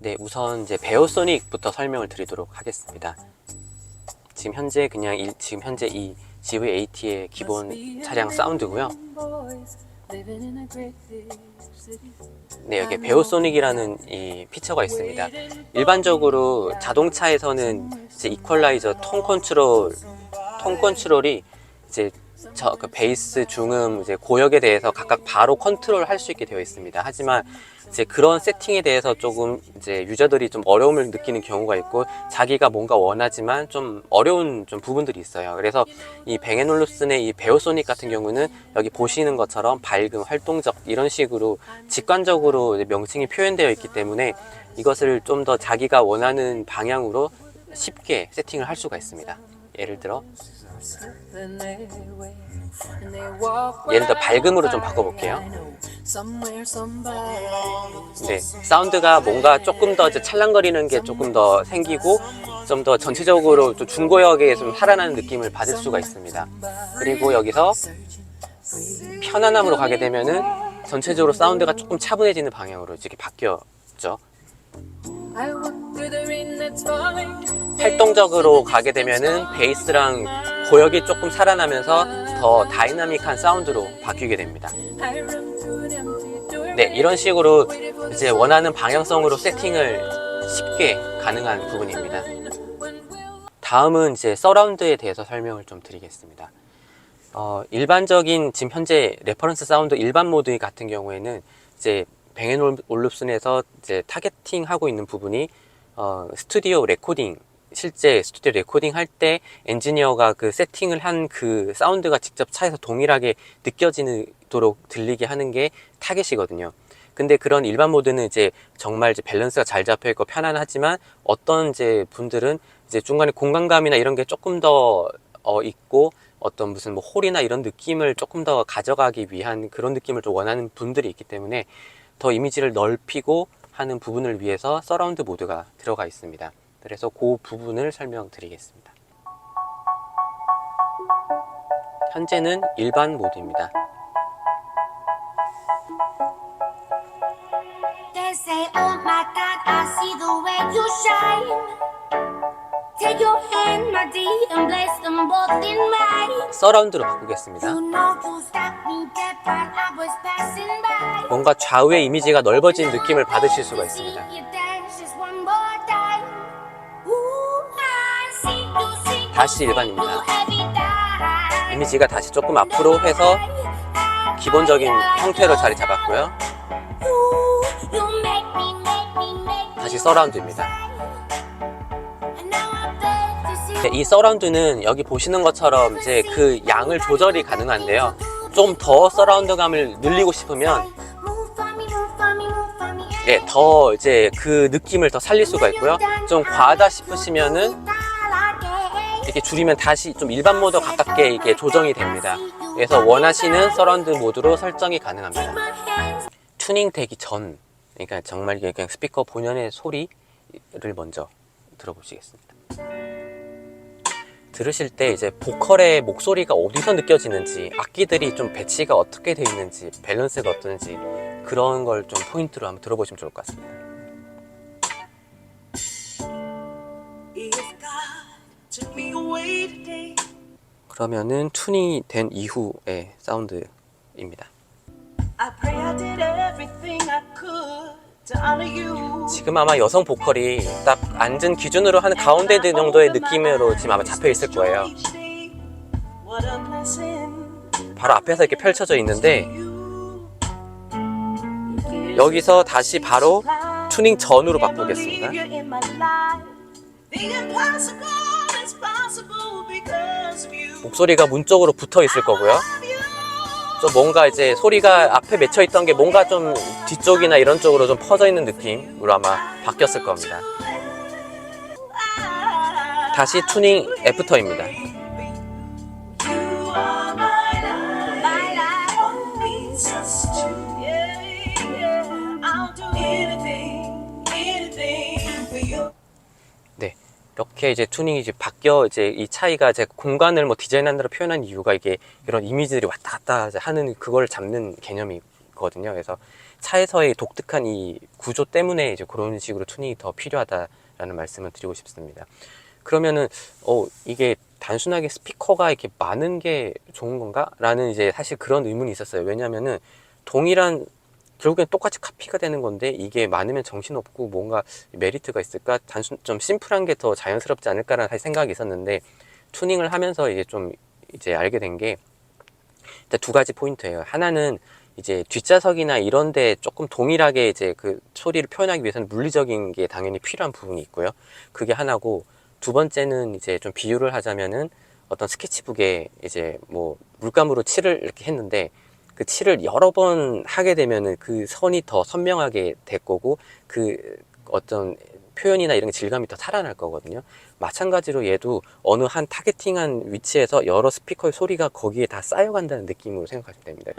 네, 우선 이제 베어소닉부터 설명을 드리도록 하겠습니다. 지금 현재 지금 현재 이 GV80의 기본 차량 사운드고요. 네, 여기 베어소닉이라는 이 피처가 있습니다. 일반적으로 자동차에서는 이제 이퀄라이저 톤 컨트롤이 이제 그 베이스, 중음, 이제 고역에 대해서 각각 바로 컨트롤할 수 있게 되어 있습니다. 하지만 이제 그런 세팅에 대해서 조금 이제 유저들이 좀 어려움을 느끼는 경우가 있고, 자기가 뭔가 원하지만 좀 어려운 좀 부분들이 있어요. 그래서 이 뱅앤올룹슨의 이 베어소닉 같은 경우는 여기 보시는 것처럼 밝음, 활동적 이런 식으로 직관적으로 명칭이 표현되어 있기 때문에 이것을 좀 더 자기가 원하는 방향으로 쉽게 세팅을 할 수가 있습니다. 예를 들어 밝음으로 좀 바꿔볼게요. 네, 사운드가 뭔가 조금 더 찰랑거리는 게 조금 더 생기고, 좀 더 전체적으로 좀 중고역에 좀 살아나는 느낌을 받을 수가 있습니다. 그리고 여기서 편안함으로 가게 되면은 전체적으로 사운드가 조금 차분해지는 방향으로 이렇게 바뀌었죠. 활동적으로 가게 되면은 베이스랑 고역이 조금 살아나면서 더 다이나믹한 사운드로 바뀌게 됩니다. 네, 이런 식으로 이제 원하는 방향성으로 세팅을 쉽게 가능한 부분입니다. 다음은 이제 서라운드에 대해서 설명을 좀 드리겠습니다. 일반적인 지금 현재 레퍼런스 사운드 일반 모드 같은 경우에는 이제 뱅앤올룹슨에서 이제 타겟팅하고 있는 부분이 스튜디오 레코딩, 실제 스튜디오 레코딩 할 때 엔지니어가 그 세팅을 한 그 사운드가 직접 차에서 동일하게 느껴지도록 들리게 하는 게 타겟이거든요. 근데 그런 일반 모드는 이제 정말 이제 밸런스가 잘 잡혀 있고 편안하지만, 어떤 이제 분들은 이제 중간에 공간감이나 이런 게 조금 더 있고, 어떤 무슨 뭐 홀이나 이런 느낌을 조금 더 가져가기 위한 그런 느낌을 좀 원하는 분들이 있기 때문에 더 이미지를 넓히고 하는 부분을 위해서 서라운드 모드가 들어가 있습니다. 그래서 그 부분을 설명드리겠습니다. 현재는 일반 모드입니다. 서라운드로 바꾸겠습니다. 뭔가 좌우의 이미지가 넓어진 느낌을 받으실 수가 있습니다. 다시 일반입니다. 이미지가 다시 조금 앞으로 해서 기본적인 형태로 자리 잡았고요. 다시 서라운드입니다. 네, 이 서라운드는 여기 보시는 것처럼 이제 그 양을 조절이 가능한데요. 좀 더 서라운드감을 늘리고 싶으면 네, 더 이제 그 느낌을 더 살릴 수가 있고요. 좀 과하다 싶으시면은 이렇게 줄이면 다시 좀 일반 모드 가깝게 이게 조정이 됩니다. 그래서 원하시는 서라운드 모드로 설정이 가능합니다. 튜닝 되기 전, 그러니까 정말 그냥 스피커 본연의 소리를 먼저 들어보시겠습니다. 들으실 때 이제 보컬의 목소리가 어디서 느껴지는지, 악기들이 좀 배치가 어떻게 되어 있는지, 밸런스가 어떤지, 그런 걸 좀 포인트로 한번 들어보시면 좋을 것 같습니다. 그러면은 튜닝이 된 이후의 사운드입니다. 지금 아마 여성 보컬이 딱 앉은 기준으로 한 가운데 정도의 느낌으로 지금 아마 잡혀 있을 거예요. 바로 앞에서 이렇게 펼쳐져 있는데, 여기서 다시 바로 튜닝 전으로 바꾸겠습니다. 목소리가 문 쪽으로 붙어 있을 거고요. 좀 뭔가 이제 소리가 앞에 맺혀 있던 게 뭔가 좀 뒤쪽이나 이런 쪽으로 좀 퍼져 있는 느낌으로 아마 바뀌었을 겁니다. 다시 튜닝 애프터입니다. 네, 이렇게 이제 튜닝이 이제 바뀌어, 이제 이 차이가 이제 공간을 뭐 디자인한다로 표현한 이유가 이게 이런 이미지들이 왔다 갔다 하는 그걸 잡는 개념이거든요. 그래서 차에서의 독특한 이 구조 때문에 이제 그런 식으로 튜닝이 더 필요하다라는 말씀을 드리고 싶습니다. 그러면은 이게 단순하게 스피커가 이렇게 많은 게 좋은 건가? 라는 이제 사실 그런 의문이 있었어요. 왜냐면은 동일한 결국엔 똑같이 카피가 되는 건데 이게 많으면 정신없고 뭔가 메리트가 있을까? 단순 좀 심플한 게 더 자연스럽지 않을까라는 사실 생각이 있었는데 튜닝을 하면서 이제 좀 이제 알게 된 게 일단 두 가지 포인트예요. 하나는 이제 뒷좌석이나 이런데 조금 동일하게 이제 그 소리를 표현하기 위해서는 물리적인 게 당연히 필요한 부분이 있고요. 그게 하나고, 두 번째는 이제 좀 비유를 하자면은 어떤 스케치북에 이제 뭐 물감으로 칠을 이렇게 했는데 그 칠을 여러 번 하게 되면은 그 선이 더 선명하게 될 거고 그 어떤 표현이나 이런 질감이 더 살아날 거거든요. 마찬가지로 얘도 어느 한 타겟팅한 위치에서 여러 스피커의 소리가 거기에 다 쌓여간다는 느낌으로 생각하시면 됩니다.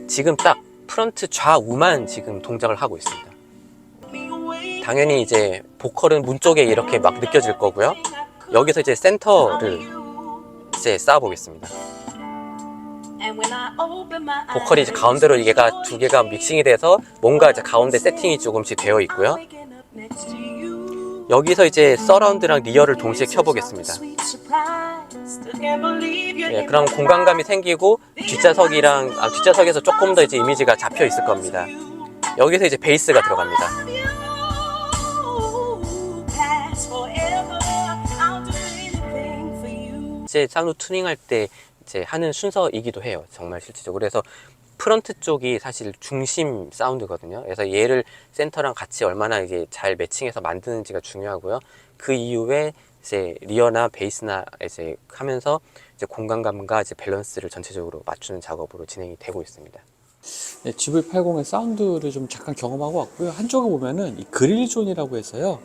지금 딱 프런트 좌우만 지금 동작을 하고 있습니다. 당연히 이제 보컬은 문 쪽에 이렇게 막 느껴질 거고요. 여기서 이제 센터를 이제 쌓아 보겠습니다. 보컬이 이제 가운데로 얘가 두 개가 믹싱이 돼서 뭔가 이제 가운데 세팅이 조금씩 되어 있고요. 여기서 이제 서라운드랑 리어를 동시에 켜보겠습니다. 네, 그럼 공간감이 생기고 뒷좌석에서 조금 더 이제 이미지가 잡혀 있을 겁니다. 여기서 이제 베이스가 들어갑니다. 이제 사운드 튜닝할 때 이제 하는 순서이기도 해요. 정말 실질적으로. 그래서 프런트 쪽이 사실 중심 사운드거든요. 그래서 얘를 센터랑 같이 얼마나 이게 잘 매칭해서 만드는지가 중요하고요. 그 이후에 이제 리어나 베이스나 이제 하면서 이제 공간감과 이제 밸런스를 전체적으로 맞추는 작업으로 진행이 되고 있습니다. 네, GV80의 사운드를 좀 잠깐 경험하고 왔고요. 한쪽에 보면은 이 그릴존이라고 해서요.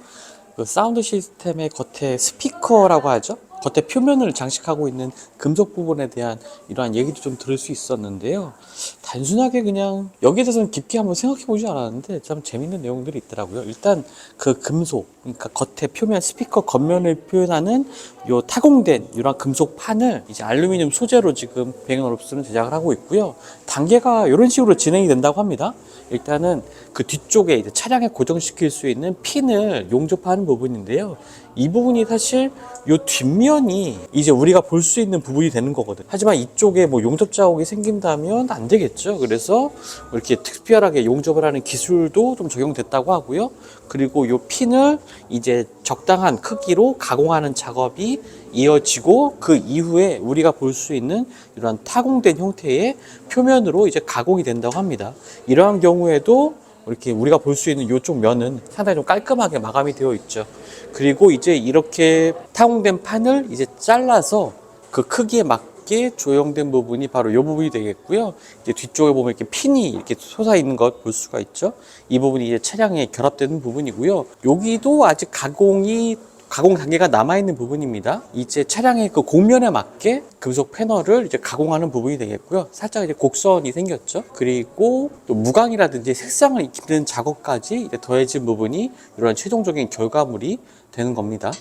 그 사운드 시스템의 겉에 스피커라고 하죠. 겉에 표면을 장식하고 있는 금속 부분에 대한 이러한 얘기도 좀 들을 수 있었는데요. 단순하게 그냥 여기에 대해서는 깊게 한번 생각해 보지 않았는데 참 재밌는 내용들이 있더라고요. 일단 그 금속, 그러니까 겉에 표면, 스피커 겉면을 표현하는 요 타공된 이런 금속 판을 이제 알루미늄 소재로 지금 뱅앤올uf스는 제작을 하고 있고요. 단계가 이런 식으로 진행이 된다고 합니다. 일단은 그 뒤쪽에 이제 차량에 고정시킬 수 있는 핀을 용접하는 부분인데요. 이 부분이 사실 요 뒷면이 이제 우리가 볼 수 있는 부분이 되는 거거든. 하지만 이쪽에 뭐 용접 자국이 생긴다면 안 되겠죠. 그래서 이렇게 특별하게 용접을 하는 기술도 좀 적용됐다고 하고요. 그리고 요 핀을 이제 적당한 크기로 가공하는 작업이 이어지고 그 이후에 우리가 볼 수 있는 이러한 타공된 형태의 표면으로 이제 가공이 된다고 합니다. 이러한 경우에도 이렇게 우리가 볼 수 있는 이쪽 면은 상당히 좀 깔끔하게 마감이 되어 있죠. 그리고 이제 이렇게 타공된 판을 이제 잘라서 그 크기에 맞게 조형된 부분이 바로 이 부분이 되겠고요. 이제 뒤쪽에 보면 이렇게 핀이 이렇게 솟아 있는 것 볼 수가 있죠. 이 부분이 이제 차량에 결합되는 부분이고요. 여기도 아직 가공 단계가 남아있는 부분입니다. 이제 차량의 그 곡면에 맞게 금속 패널을 이제 가공하는 부분이 되겠고요. 살짝 이제 곡선이 생겼죠. 그리고 또 무광이라든지 색상을 입히는 작업까지 이제 더해진 부분이 이런 최종적인 결과물이 되는 겁니다.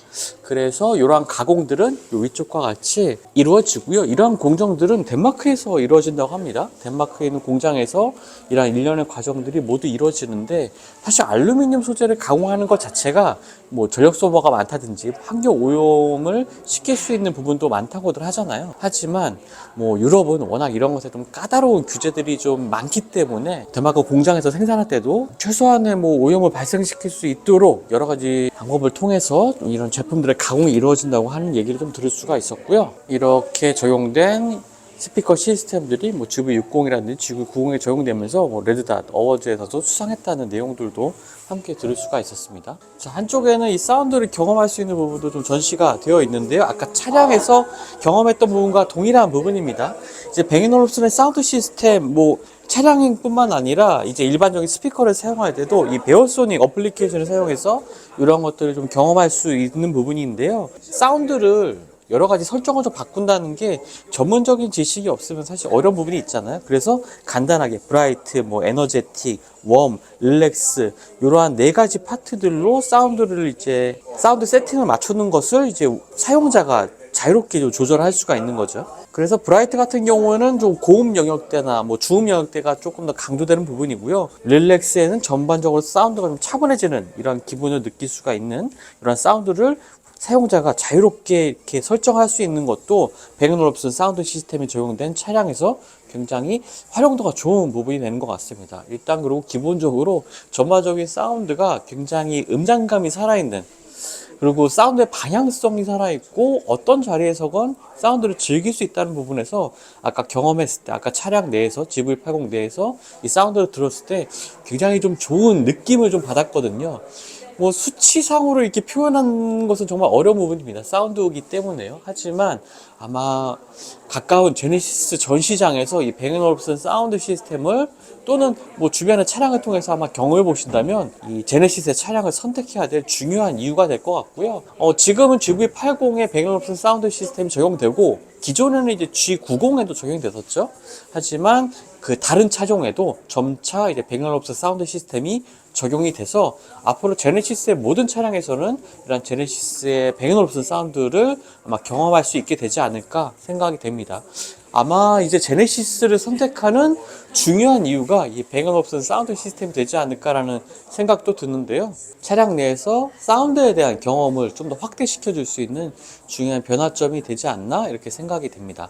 그래서 이러한 가공들은 요 위쪽과 같이 이루어지고요. 이러한 공정들은 덴마크에서 이루어진다고 합니다. 덴마크에 있는 공장에서 이러한 일련의 과정들이 모두 이루어지는데, 사실 알루미늄 소재를 가공하는 것 자체가 뭐 전력 소모가 많다든지 환경 오염을 시킬 수 있는 부분도 많다고들 하잖아요. 하지만 뭐 유럽은 워낙 이런 것에 좀 까다로운 규제들이 좀 많기 때문에 덴마크 공장에서 생산할 때도 최소한의 뭐 오염을 발생시킬 수 있도록 여러 가지 방법을 통해서 이런 제품들의 가공이 이루어진다고 하는 얘기를 좀 들을 수가 있었고요. 이렇게 적용된 스피커 시스템들이 뭐 GV60이라든지 GV90에 적용되면서 뭐 레드닷 어워즈에서도 수상했다는 내용들도 함께 들을 수가 있었습니다. 자, 한쪽에는 이 사운드를 경험할 수 있는 부분도 좀 전시가 되어 있는데요. 아까 차량에서 경험했던 부분과 동일한 부분입니다. 이제 뱅앤올uf슨의 사운드 시스템, 뭐 차량뿐만 아니라 이제 일반적인 스피커를 사용할 때도 이 베어소닉 어플리케이션을 사용해서 이런 것들을 좀 경험할 수 있는 부분인데요. 사운드를 여러 가지 설정을 좀 바꾼다는 게 전문적인 지식이 없으면 사실 어려운 부분이 있잖아요. 그래서 간단하게 브라이트, 뭐 에너제틱, 웜, 릴렉스 이러한 네 가지 파트들로 사운드를 사운드 세팅을 맞추는 것을 이제 사용자가 자유롭게 조절할 수가 있는 거죠. 그래서 브라이트 같은 경우는 좀 고음 영역대나 뭐 중음 영역대가 조금 더 강조되는 부분이고요. 릴렉스에는 전반적으로 사운드가 좀 차분해지는 이런 기분을 느낄 수가 있는 이런 사운드를 사용자가 자유롭게 이렇게 설정할 수 있는 것도 배그 올ufsen 사운드 시스템이 적용된 차량에서 굉장히 활용도가 좋은 부분이 되는 것 같습니다. 일단 그리고 기본적으로 전반적인 사운드가 굉장히 음장감이 살아있는, 그리고 사운드의 방향성이 살아있고 어떤 자리에서건 사운드를 즐길 수 있다는 부분에서 아까 경험했을 때, 아까 차량 내에서 GV80 내에서 이 사운드를 들었을 때 굉장히 좀 좋은 느낌을 좀 받았거든요. 뭐 수치상으로 이렇게 표현한 것은 정말 어려운 부분입니다. 사운드이기 때문에요. 하지만 아마 가까운 제네시스 전시장에서 이 배그 올ufsen 사운드 시스템을 또는 뭐 주변의 차량을 통해서 아마 경험해 보신다면 이 제네시스의 차량을 선택해야 될 중요한 이유가 될 것 같고요. 지금은 GV80에 배그 올ufsen 사운드 시스템이 적용되고 기존에는 이제 G90에도 적용이 됐었죠. 하지만 그 다른 차종에도 점차 이제 배그 올ufsen 사운드 시스템이 적용이 돼서 앞으로 제네시스의 모든 차량에서는 이런 제네시스의 배그 올ufsen 사운드를 아마 경험할 수 있게 되지 않을까 생각이 됩니다. 아마 이제 제네시스를 선택하는 중요한 이유가 이 배그 올ufsen 사운드 시스템이 되지 않을까라는 생각도 드는데요. 차량 내에서 사운드에 대한 경험을 좀 더 확대시켜 줄 수 있는 중요한 변화점이 되지 않나 이렇게 생각이 됩니다.